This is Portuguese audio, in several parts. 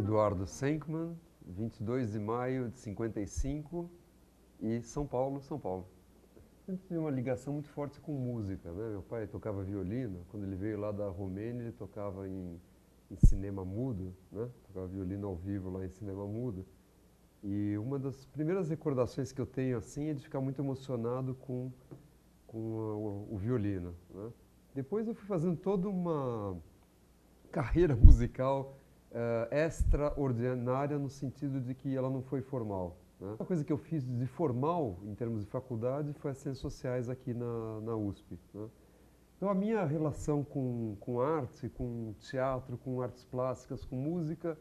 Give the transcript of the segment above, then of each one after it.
Eduardo Senkman, 22 de maio de 55 e São Paulo, São Paulo. Eu tinha uma ligação muito forte com música, né? Meu pai tocava violino, quando ele veio lá da Romênia ele tocava em cinema mudo, né? Tocava violino ao vivo lá em cinema mudo. E uma das primeiras recordações que eu tenho assim é de ficar muito emocionado com o violino, né? Depois eu fui fazendo toda uma carreira musical extraordinária no sentido de que ela não foi formal, né? A coisa que eu fiz de formal, em termos de faculdade, foi as ciências sociais aqui na USP, né? Então a minha relação com arte, com teatro, com artes plásticas, com música,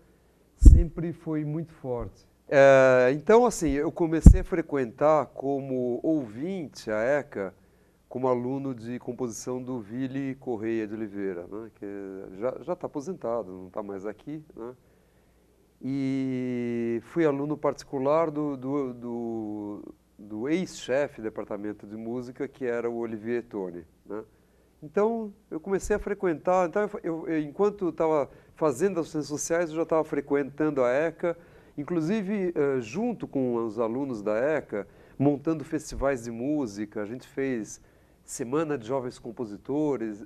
sempre foi muito forte. Então, assim, eu comecei a frequentar como ouvinte a ECA, como aluno de composição do Vili Correia de Oliveira, né, que já está aposentado, não está mais aqui, né? E fui aluno particular do ex-chefe do departamento de música, que era o Olivier Tone, né? Então, eu comecei a frequentar. Então, enquanto estava fazendo as ciências sociais, eu já estava frequentando a ECA, inclusive junto com os alunos da ECA, montando festivais de música. A gente fez Semana de Jovens Compositores,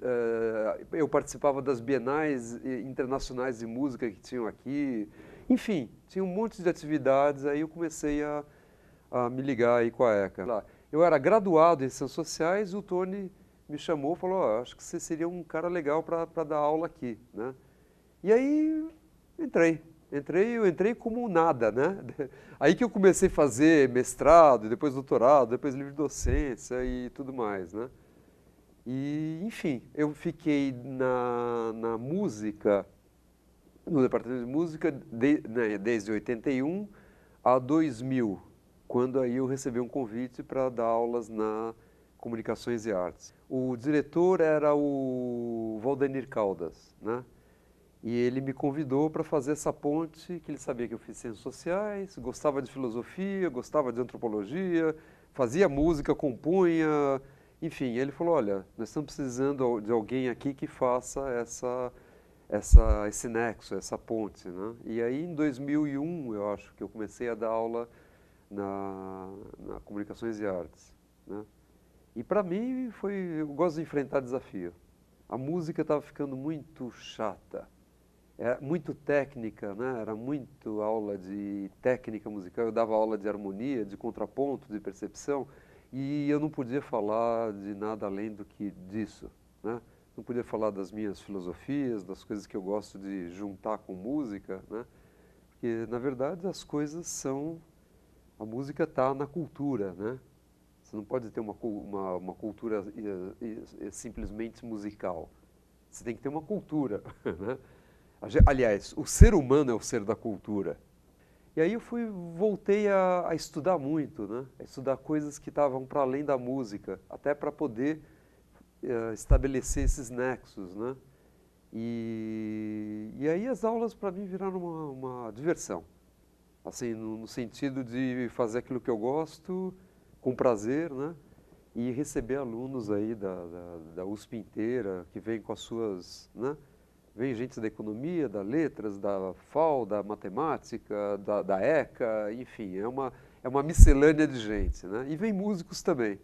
eu participava das bienais internacionais de música que tinham aqui. Enfim, tinha um monte de atividades, aí eu comecei a me ligar aí com a ECA. Eu era graduado em Ciências Sociais e o Tony me chamou e falou, acho que você seria um cara legal para dar aula aqui, né? E aí eu entrei como nada, né? Aí que eu comecei a fazer mestrado, depois doutorado, depois livre docência e tudo mais, né? E, enfim, eu fiquei na música, no departamento de música, desde 81 a 2000, quando aí eu recebi um convite para dar aulas na Comunicações e Artes. O diretor era o Valdenir Caldas, né? E ele me convidou para fazer essa ponte, que ele sabia que eu fiz ciências sociais, gostava de filosofia, gostava de antropologia, fazia música, compunha, enfim. Ele falou, olha, nós estamos precisando de alguém aqui que faça esse nexo, essa ponte, né? E aí em 2001, eu acho, que eu comecei a dar aula na Comunicações e Artes, né? E para mim eu gosto de enfrentar desafio. A música estava ficando muito chata, era muito técnica, né? Era muito aula de técnica musical. Eu dava aula de harmonia, de contraponto, de percepção, e eu não podia falar de nada além do que disso, né? Não podia falar das minhas filosofias, das coisas que eu gosto de juntar com música, né? Porque, na verdade, a música está na cultura, né? Você não pode ter uma cultura simplesmente musical. Você tem que ter uma cultura, né? Aliás, o ser humano é o ser da cultura. E aí voltei a estudar muito, né? A estudar coisas que estavam para além da música, até para poder estabelecer esses nexos, né? E aí as aulas para mim viraram uma diversão, assim, no sentido de fazer aquilo que eu gosto com prazer, né? E receber alunos aí da USP inteira, que vêm com as suas, né? Vem gente da economia, da letras, da FAU, da matemática, da ECA, enfim, é uma miscelânea de gente, né? E vem músicos também.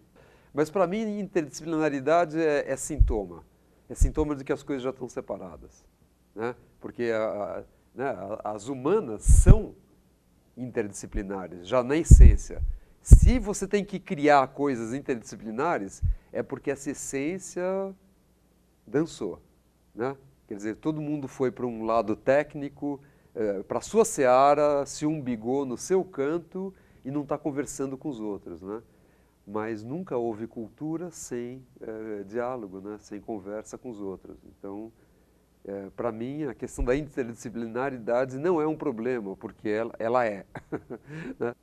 Mas para mim, interdisciplinaridade é sintoma. É sintoma de que as coisas já estão separadas, né? Porque né, as humanas são interdisciplinares, já na essência. Se você tem que criar coisas interdisciplinares, é porque essa essência dançou, né? Quer dizer, todo mundo foi para um lado técnico, para a sua seara, se umbigou no seu canto e não está conversando com os outros, né? Mas nunca houve cultura sem diálogo, né? Sem conversa com os outros. Então, para mim, a questão da interdisciplinaridade não é um problema, porque ela é. Né?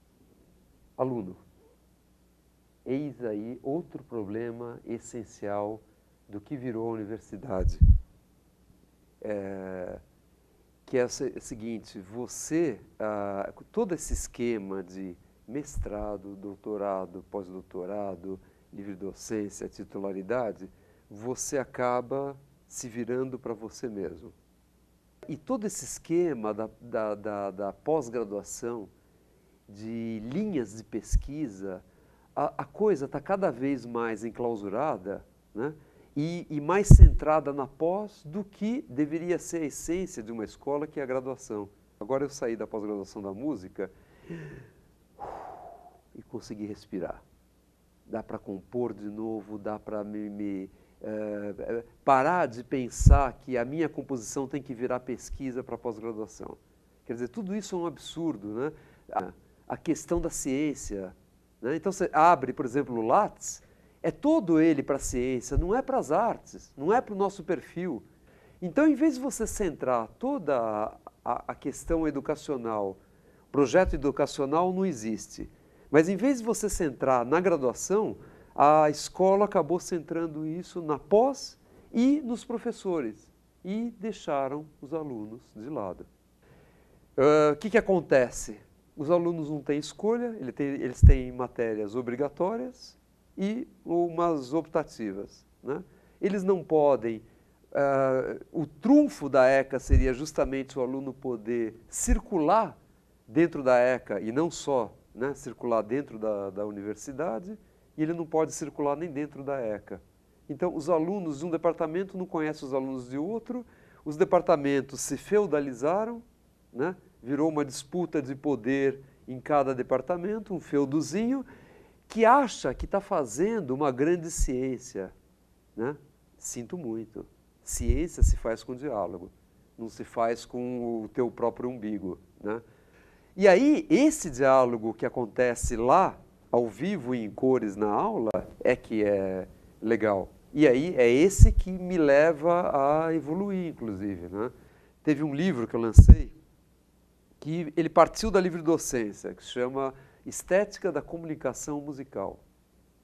Aluno, eis aí outro problema essencial do que virou a universidade. Que é o seguinte, todo esse esquema de mestrado, doutorado, pós-doutorado, livre docência, titularidade, você acaba se virando para você mesmo. E todo esse esquema da pós-graduação, de linhas de pesquisa, a coisa está cada vez mais enclausurada, né? E mais centrada na pós do que deveria ser a essência de uma escola, que é a graduação. Agora eu saí da pós-graduação da música e consegui respirar. Dá para compor de novo, dá para parar de pensar que a minha composição tem que virar pesquisa para pós-graduação. Quer dizer, tudo isso é um absurdo, né? A questão da ciência, né? Então você abre, por exemplo, o Lattes, é todo ele para a ciência, não é para as artes, não é para o nosso perfil. Então, em vez de você centrar toda a questão educacional, projeto educacional não existe, mas em vez de você centrar na graduação, a escola acabou centrando isso na pós e nos professores, e deixaram os alunos de lado. O que acontece? Os alunos não têm escolha, eles têm matérias obrigatórias e umas optativas, né? Eles não podem... o trunfo da ECA seria justamente o aluno poder circular dentro da ECA, e não só, né, circular dentro da universidade, e ele não pode circular nem dentro da ECA. Então, os alunos de um departamento não conhecem os alunos de outro, os departamentos se feudalizaram, né? Virou uma disputa de poder em cada departamento, um feudozinho, que acha que está fazendo uma grande ciência, né? Sinto muito. Ciência se faz com diálogo, não se faz com o teu próprio umbigo, né? E aí, esse diálogo que acontece lá, ao vivo e em cores na aula, é que é legal. E aí, é esse que me leva a evoluir, inclusive, né? Teve um livro que eu lancei, que ele partiu da livre-docência, que se chama Estética da Comunicação Musical.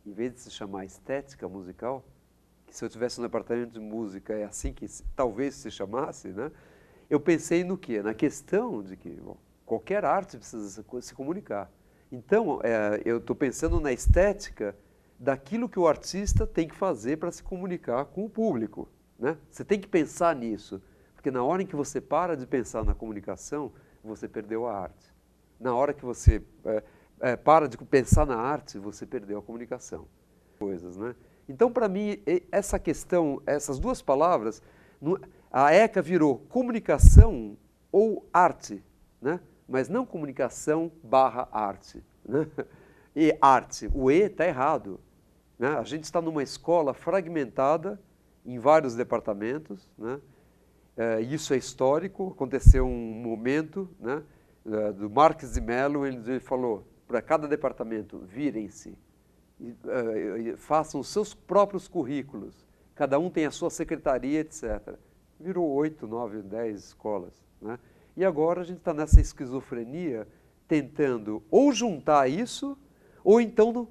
Em vez de se chamar Estética Musical, que se eu tivesse um departamento de música é assim que talvez se chamasse, né? Eu pensei no quê? Na questão de que qualquer arte precisa se comunicar. Então, eu estou pensando na estética daquilo que o artista tem que fazer para se comunicar com o público, né? Você tem que pensar nisso, porque na hora em que você para de pensar na comunicação, você perdeu a arte. Na hora que você para de pensar na arte, você perdeu a comunicação. Coisas, né? Então, para mim, essa questão, essas duas palavras, a ECA virou comunicação ou arte, né? Mas não comunicação barra arte, né? E arte, o E está errado, né? A gente está numa escola fragmentada em vários departamentos, né? Isso é histórico, aconteceu um momento, né, do Marques de Mello, ele falou, para cada departamento, virem-se, façam os seus próprios currículos, cada um tem a sua secretaria, etc. Virou 8, 9, 10 escolas, né? E agora a gente está nessa esquizofrenia, tentando ou juntar isso, ou então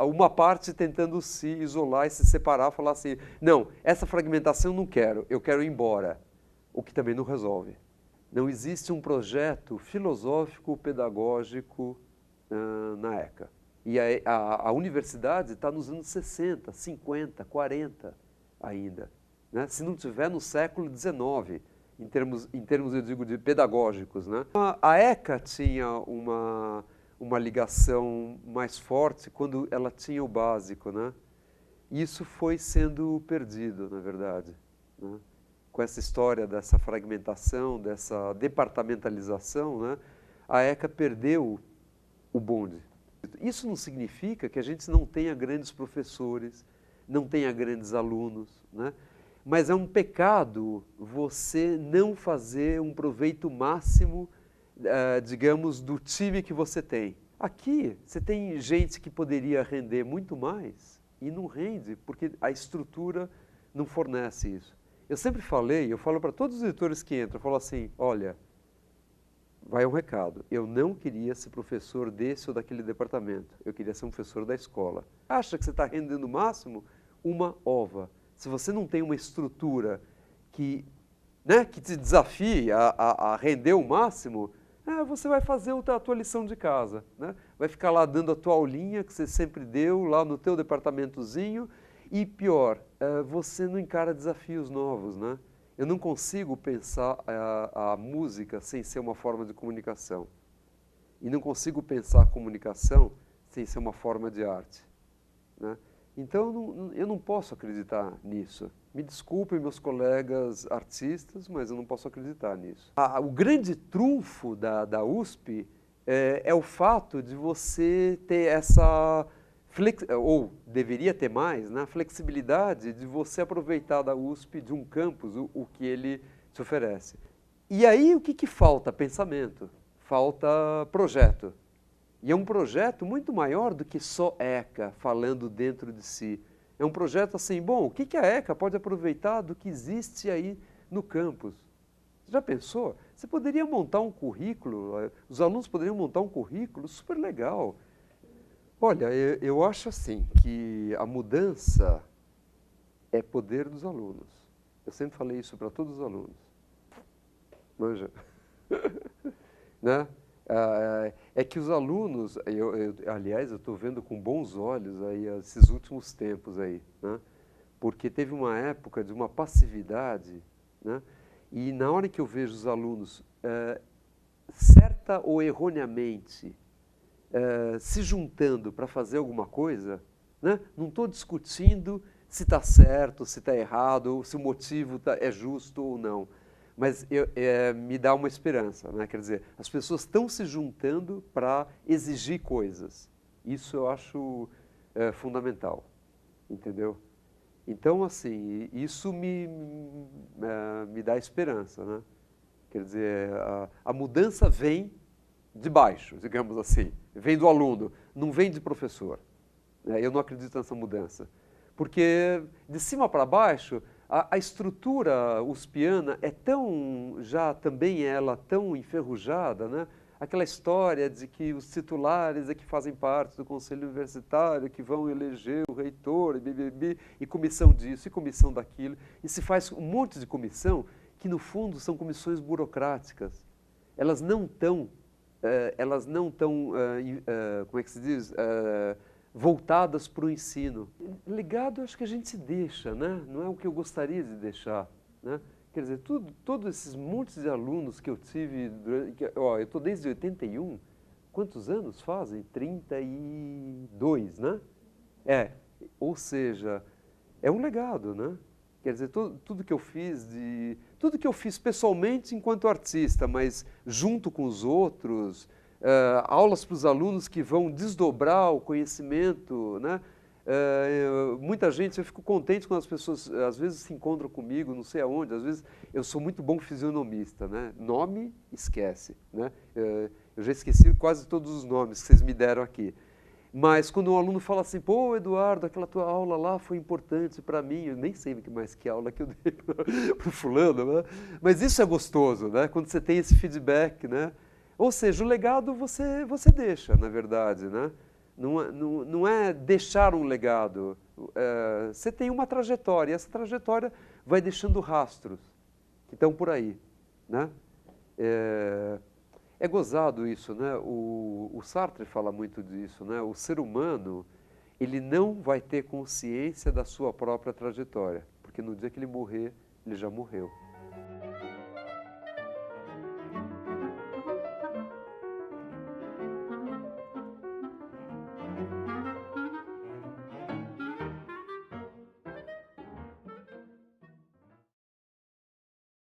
uma parte tentando se isolar e se separar, falar assim, não, essa fragmentação eu não quero, eu quero ir embora, o que também não resolve. Não existe um projeto filosófico, pedagógico na ECA. E a universidade está nos anos 60, 50, 40 ainda, né? Se não tiver no século XIX, em termos eu digo, de pedagógicos, né? A ECA tinha uma ligação mais forte quando ela tinha o básico, né? Isso foi sendo perdido, na verdade, né? Com essa história dessa fragmentação, dessa departamentalização, né? A ECA perdeu o bonde. Isso não significa que a gente não tenha grandes professores, não tenha grandes alunos, né? Mas é um pecado você não fazer um proveito máximo, digamos, do time que você tem. Aqui, você tem gente que poderia render muito mais e não rende, porque a estrutura não fornece isso. Eu sempre falei, eu falo para todos os editores que entram, eu falo assim, olha, vai um recado, eu não queria ser professor desse ou daquele departamento, eu queria ser um professor da escola. Acha que você está rendendo o máximo? Uma ova. Se você não tem uma estrutura que te desafie a render o máximo, você vai fazer a tua lição de casa, né? Vai ficar lá dando a tua aulinha que você sempre deu, lá no teu departamentozinho, e pior, você não encara desafios novos, né? Eu não consigo pensar a música sem ser uma forma de comunicação. E não consigo pensar a comunicação sem ser uma forma de arte, né? Então, eu não posso acreditar nisso. Me desculpem, meus colegas artistas, mas eu não posso acreditar nisso. O grande trunfo da USP é o fato de você ter essa, ou deveria ter mais, né, flexibilidade de você aproveitar da USP, de um campus, o que ele te oferece. E aí, o que falta? Pensamento. Falta projeto. E é um projeto muito maior do que só ECA falando dentro de si. É um projeto assim, bom, o que a ECA pode aproveitar do que existe aí no campus? Você já pensou? Você poderia montar um currículo, os alunos poderiam montar um currículo super legal. Olha, eu acho assim, que a mudança é poder dos alunos. Eu sempre falei isso para todos os alunos. Manja. Né? É que os alunos, aliás, eu estou vendo com bons olhos aí esses últimos tempos aí, né? Porque teve uma época de uma passividade, né? E na hora que eu vejo os alunos, certa ou erroneamente, se juntando para fazer alguma coisa, né? Não estou discutindo se está certo, se está errado, se o motivo é justo ou não. Mas me dá uma esperança, né? Quer dizer, as pessoas estão se juntando para exigir coisas. Isso eu acho fundamental, entendeu? Então, assim, isso me dá esperança, né? Quer dizer, a mudança vem de baixo, digamos assim, vem do aluno, não vem de professor. Eu não acredito nessa mudança, porque de cima para baixo, a estrutura uspiana é tão, já também ela tão enferrujada, né? Aquela história de que os titulares é que fazem parte do conselho universitário, que vão eleger o reitor, e comissão disso, e comissão daquilo, e se faz um monte de comissão que no fundo são comissões burocráticas. Elas não estão, como é que se diz, voltadas para o ensino. Legado, acho que a gente deixa, né? Não é o que eu gostaria de deixar, né? Quer dizer, todos esses montes de alunos que eu tive, eu estou desde 81, quantos anos fazem? 32, né? Ou seja, é um legado, né? Quer dizer, tudo que eu fiz pessoalmente enquanto artista, mas junto com os outros, aulas para os alunos que vão desdobrar o conhecimento, né? Muita gente, eu fico contente quando as pessoas às vezes se encontram comigo, não sei aonde, às vezes eu sou muito bom fisionomista, né? Nome, esquece, né? Eu já esqueci quase todos os nomes que vocês me deram aqui. Mas quando um aluno fala assim, pô, Eduardo, aquela tua aula lá foi importante para mim, eu nem sei mais que aula que eu dei para o fulano, né? Mas isso é gostoso, né? Quando você tem esse feedback, né? Ou seja, o legado você deixa, na verdade, né? Não é deixar um legado, você tem uma trajetória, e essa trajetória vai deixando rastros que estão por aí, né? É gozado isso, né? O Sartre fala muito disso, né? O ser humano, ele não vai ter consciência da sua própria trajetória, porque no dia que ele morrer, ele já morreu.